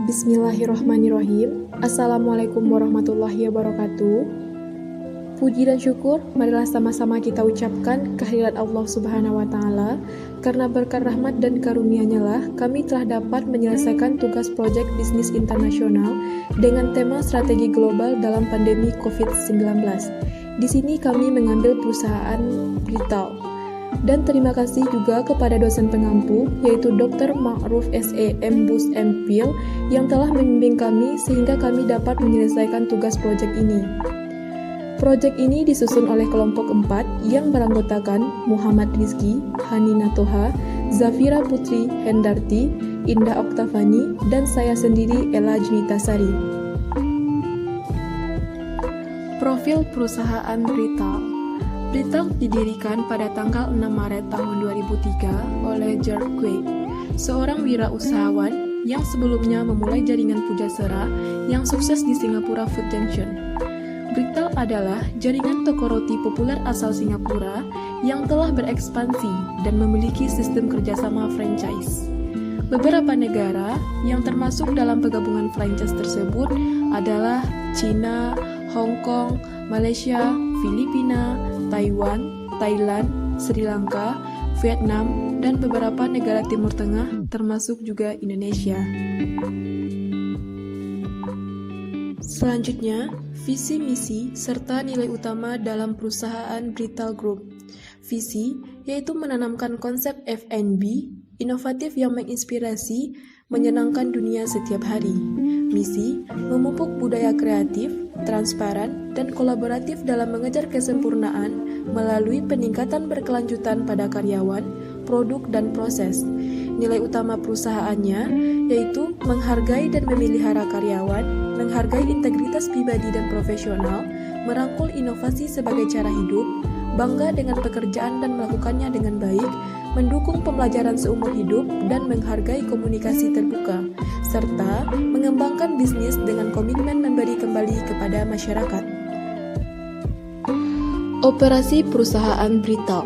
Bismillahirrahmanirrahim. Assalamualaikum warahmatullahi wabarakatuh. Puji dan syukur marilah sama-sama kita ucapkan kehadirat Allah Subhanahu wa Ta'ala. Karena berkat rahmat dan karunia-Nya lah kami telah dapat menyelesaikan tugas proyek bisnis internasional dengan tema strategi global dalam pandemi COVID-19. Di sini kami mengambil perusahaan Brital. Dan terima kasih juga kepada dosen pengampu, yaitu Dr. Ma'ruf S.E. Embus MPhil, yang telah membimbing kami sehingga kami dapat menyelesaikan tugas proyek ini. Proyek ini disusun oleh kelompok 4 yang beranggotakan Muhammad Rizki, Hanina Toha, Zafira Putri Hendarti, Indah Oktavani, dan saya sendiri Ella Junitasari. Profil perusahaan Brital. Brital didirikan pada tanggal 6 Maret tahun 2003 oleh George Quake, seorang wirausahawan yang sebelumnya memulai jaringan Pujasera yang sukses di Singapura Food Junction. Brital adalah jaringan toko roti populer asal Singapura yang telah berekspansi dan memiliki sistem kerjasama franchise. Beberapa negara yang termasuk dalam penggabungan franchise tersebut adalah China, Hong Kong, Malaysia, Filipina, Taiwan, Thailand, Sri Lanka, Vietnam, dan beberapa negara Timur Tengah, termasuk juga Indonesia. Selanjutnya, visi misi serta nilai utama dalam perusahaan Brital Group. Visi yaitu menanamkan konsep F&B inovatif yang menginspirasi, menyenangkan dunia setiap hari. Misi, memupuk budaya kreatif, transparan, dan kolaboratif dalam mengejar kesempurnaan melalui peningkatan berkelanjutan pada karyawan, produk, dan proses. Nilai utama perusahaannya yaitu menghargai dan memelihara karyawan, menghargai integritas pribadi dan profesional, merangkul inovasi sebagai cara hidup, bangga dengan pekerjaan dan melakukannya dengan baik, mendukung pembelajaran seumur hidup, dan menghargai komunikasi terbuka, serta mengembangkan bisnis dengan komitmen memberi kembali kepada masyarakat. Operasi perusahaan Brital.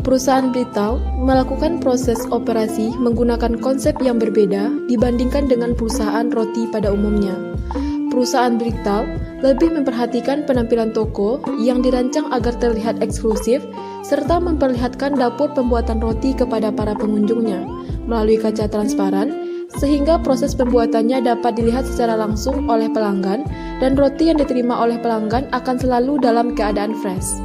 Perusahaan Brital melakukan proses operasi menggunakan konsep yang berbeda dibandingkan dengan perusahaan roti pada umumnya. Perusahaan Brital lebih memperhatikan penampilan toko yang dirancang agar terlihat eksklusif serta memperlihatkan dapur pembuatan roti kepada para pengunjungnya melalui kaca transparan sehingga proses pembuatannya dapat dilihat secara langsung oleh pelanggan dan roti yang diterima oleh pelanggan akan selalu dalam keadaan fresh.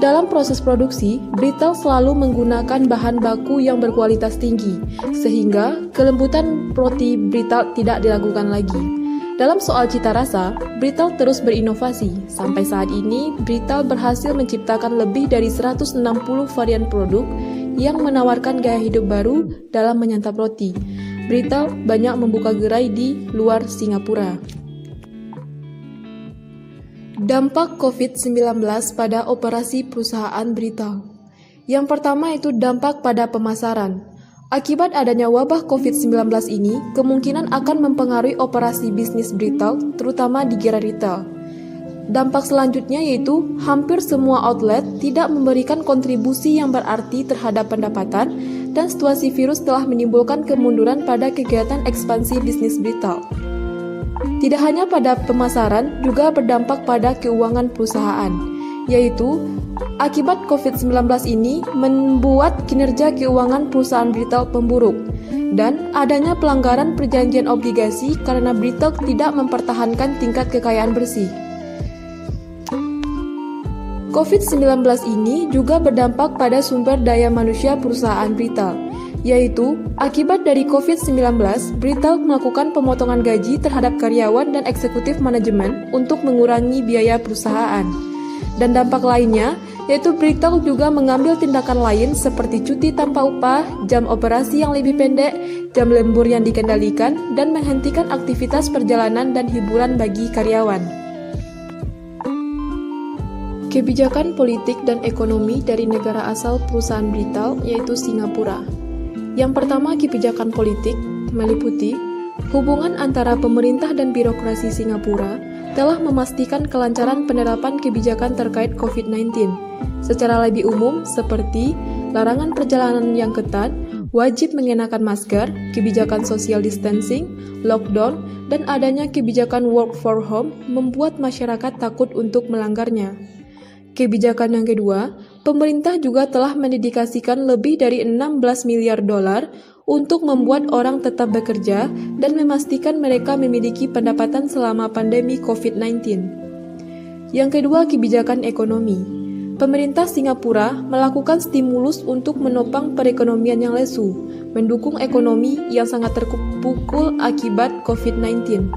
Dalam proses produksi, Brital selalu menggunakan bahan baku yang berkualitas tinggi sehingga kelembutan roti Brital tidak diragukan lagi. Dalam soal cita rasa, Brital terus berinovasi. Sampai saat ini, Brital berhasil menciptakan lebih dari 160 varian produk yang menawarkan gaya hidup baru dalam menyantap roti. Brital banyak membuka gerai di luar Singapura. Dampak COVID-19 pada operasi perusahaan Brital. Yang pertama itu dampak pada pemasaran. Akibat adanya wabah COVID-19 ini, kemungkinan akan mempengaruhi operasi bisnis Brital, terutama di gerai retail. Dampak selanjutnya yaitu hampir semua outlet tidak memberikan kontribusi yang berarti terhadap pendapatan dan situasi virus telah menimbulkan kemunduran pada kegiatan ekspansi bisnis Brital. Tidak hanya pada pemasaran, juga berdampak pada keuangan perusahaan, yaitu akibat COVID-19 ini membuat kinerja keuangan perusahaan Brital memburuk dan adanya pelanggaran perjanjian obligasi karena Brital tidak mempertahankan tingkat kekayaan bersih. COVID-19 ini juga berdampak pada sumber daya manusia perusahaan Brital, yaitu akibat dari COVID-19, Brital melakukan pemotongan gaji terhadap karyawan dan eksekutif manajemen untuk mengurangi biaya perusahaan. Dan dampak lainnya, yaitu Brital juga mengambil tindakan lain seperti cuti tanpa upah, jam operasi yang lebih pendek, jam lembur yang dikendalikan, dan menghentikan aktivitas perjalanan dan hiburan bagi karyawan. Kebijakan politik dan ekonomi dari negara asal perusahaan Brital, yaitu Singapura. Yang pertama, kebijakan politik meliputi hubungan antara pemerintah dan birokrasi Singapura telah memastikan kelancaran penerapan kebijakan terkait COVID-19 secara lebih umum seperti larangan perjalanan yang ketat, wajib mengenakan masker, kebijakan social distancing, lockdown, dan adanya kebijakan work from home membuat masyarakat takut untuk melanggarnya. Kebijakan yang kedua, pemerintah juga telah mendedikasikan lebih dari 16 miliar dolar untuk membuat orang tetap bekerja dan memastikan mereka memiliki pendapatan selama pandemi COVID-19. Yang kedua, kebijakan ekonomi. Pemerintah Singapura melakukan stimulus untuk menopang perekonomian yang lesu, mendukung ekonomi yang sangat terpukul akibat COVID-19.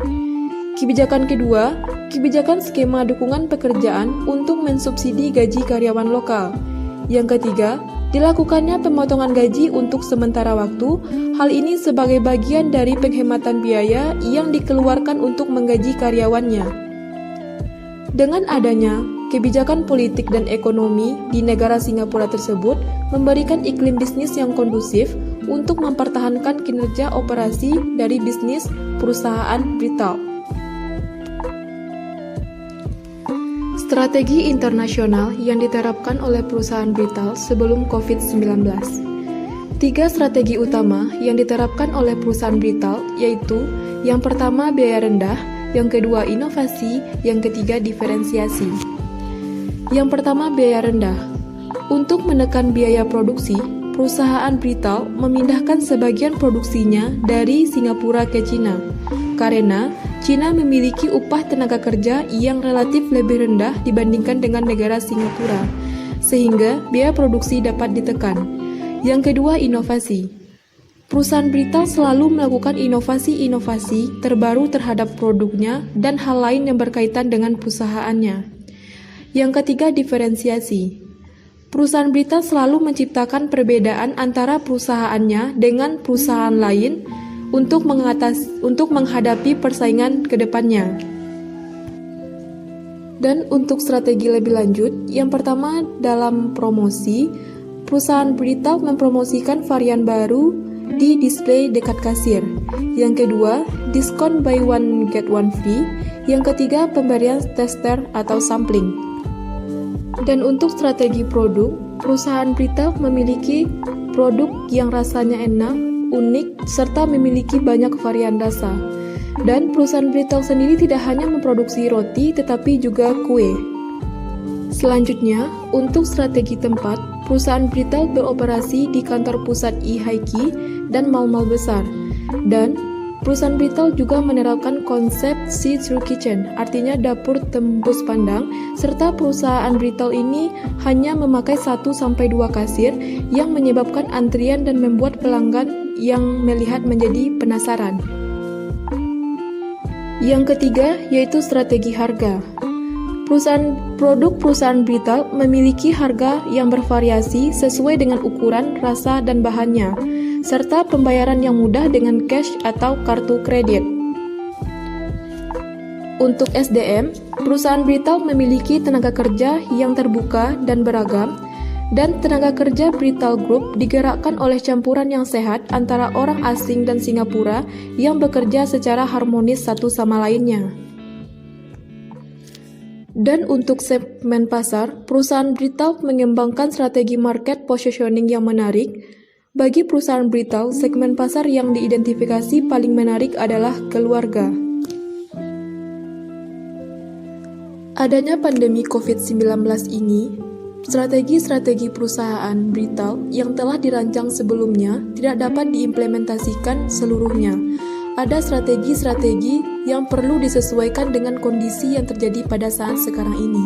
Kebijakan kedua, kebijakan skema dukungan pekerjaan untuk mensubsidi gaji karyawan lokal. Yang ketiga, dilakukannya pemotongan gaji untuk sementara waktu. Hal ini sebagai bagian dari penghematan biaya yang dikeluarkan untuk menggaji karyawannya. Dengan adanya kebijakan politik dan ekonomi di negara Singapura tersebut memberikan iklim bisnis yang kondusif untuk mempertahankan kinerja operasi dari bisnis perusahaan retail. Strategi internasional yang diterapkan oleh perusahaan retail sebelum COVID-19. 3 strategi utama yang diterapkan oleh perusahaan retail yaitu yang pertama biaya rendah, yang kedua inovasi, yang ketiga diferensiasi. Yang pertama, biaya rendah. Untuk menekan biaya produksi, perusahaan retail memindahkan sebagian produksinya dari Singapura ke China, karena China memiliki upah tenaga kerja yang relatif lebih rendah dibandingkan dengan negara Singapura, sehingga biaya produksi dapat ditekan. Yang kedua, inovasi. Perusahaan retail selalu melakukan inovasi-inovasi terbaru terhadap produknya dan hal lain yang berkaitan dengan perusahaannya. Yang ketiga, diferensiasi. Perusahaan retail selalu menciptakan perbedaan antara perusahaannya dengan perusahaan lain untuk menghadapi persaingan ke depannya. Dan untuk strategi lebih lanjut, yang pertama dalam promosi, perusahaan retail mempromosikan varian baru di display dekat kasir. Yang kedua, diskon buy one get one free. Yang ketiga, pemberian tester atau sampling. Dan untuk strategi produk, perusahaan retail memiliki produk yang rasanya enak, unik, serta memiliki banyak varian rasa. Dan perusahaan retail sendiri tidak hanya memproduksi roti, tetapi juga kue. Selanjutnya, untuk strategi tempat, perusahaan retail beroperasi di kantor pusat e-Haiki dan mal-mal besar. Dan perusahaan retail juga menerapkan konsep see-through kitchen, artinya dapur tembus pandang, serta perusahaan retail ini hanya memakai 1-2 kasir yang menyebabkan antrian dan membuat pelanggan yang melihat menjadi penasaran. Yang ketiga, yaitu strategi harga. Produk perusahaan retail memiliki harga yang bervariasi sesuai dengan ukuran, rasa, dan bahannya, serta pembayaran yang mudah dengan cash atau kartu kredit. Untuk SDM, perusahaan retail memiliki tenaga kerja yang terbuka dan beragam, dan tenaga kerja retail group digerakkan oleh campuran yang sehat antara orang asing dan Singapura yang bekerja secara harmonis satu sama lainnya. Dan untuk segmen pasar, perusahaan retail mengembangkan strategi market positioning yang menarik. Bagi perusahaan retail, segmen pasar yang diidentifikasi paling menarik adalah keluarga. Adanya pandemi COVID-19 ini, strategi-strategi perusahaan retail yang telah dirancang sebelumnya tidak dapat diimplementasikan seluruhnya. Ada strategi-strategi yang perlu disesuaikan dengan kondisi yang terjadi pada saat sekarang ini.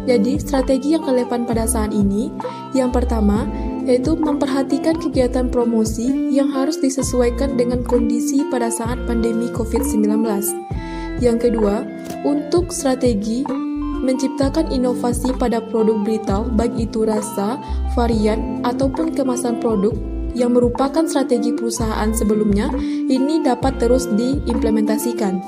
Jadi, strategi yang relevan pada saat ini, yang pertama, yaitu memperhatikan kegiatan promosi yang harus disesuaikan dengan kondisi pada saat pandemi COVID-19. Yang kedua, untuk strategi menciptakan inovasi pada produk retail, baik itu rasa, varian, ataupun kemasan produk, yang merupakan strategi perusahaan sebelumnya, ini dapat terus diimplementasikan.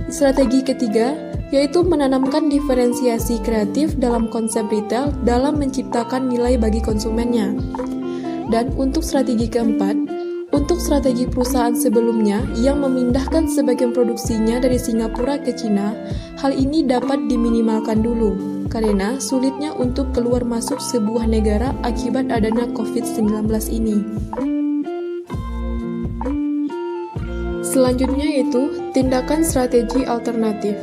Strategi ketiga, yaitu menanamkan diferensiasi kreatif dalam konsep retail dalam menciptakan nilai bagi konsumennya. Dan untuk strategi keempat, untuk strategi perusahaan sebelumnya yang memindahkan sebagian produksinya dari Singapura ke China, hal ini dapat diminimalkan dulu, karena sulitnya untuk keluar masuk sebuah negara akibat adanya COVID-19 ini. Selanjutnya yaitu tindakan strategi alternatif.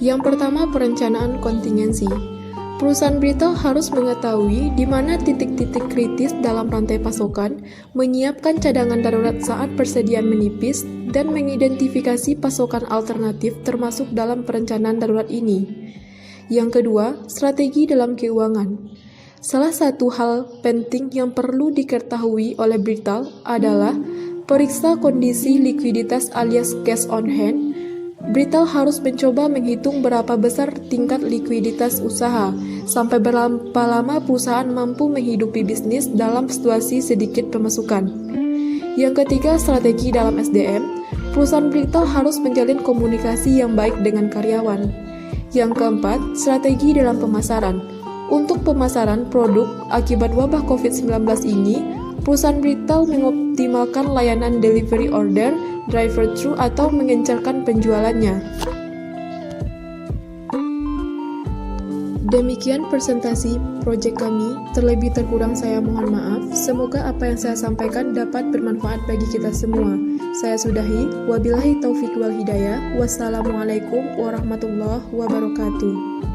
Yang pertama, perencanaan kontingensi. Perusahaan Britel harus mengetahui di mana titik-titik kritis dalam rantai pasokan, menyiapkan cadangan darurat saat persediaan menipis, dan mengidentifikasi pasokan alternatif termasuk dalam perencanaan darurat ini. Yang kedua, strategi dalam keuangan. Salah satu hal penting yang perlu diketahui oleh Britel adalah periksa kondisi likuiditas alias cash on hand. Britel harus mencoba menghitung berapa besar tingkat likuiditas usaha, sampai berapa lama perusahaan mampu menghidupi bisnis dalam situasi sedikit pemasukan. Yang ketiga, strategi dalam SDM. Perusahaan Britel harus menjalin komunikasi yang baik dengan karyawan. Yang keempat, strategi dalam pemasaran. Untuk pemasaran produk akibat wabah COVID-19 ini, perusahaan Britel mengoptimalkan layanan delivery order, drive-thru atau mengencarkan penjualannya. Demikian presentasi proyek kami, terlebih terkurang saya mohon maaf. Semoga apa yang saya sampaikan dapat bermanfaat bagi kita semua. Saya sudahi, wabillahi taufiq wal hidayah. Wassalamualaikum warahmatullahi wabarakatuh.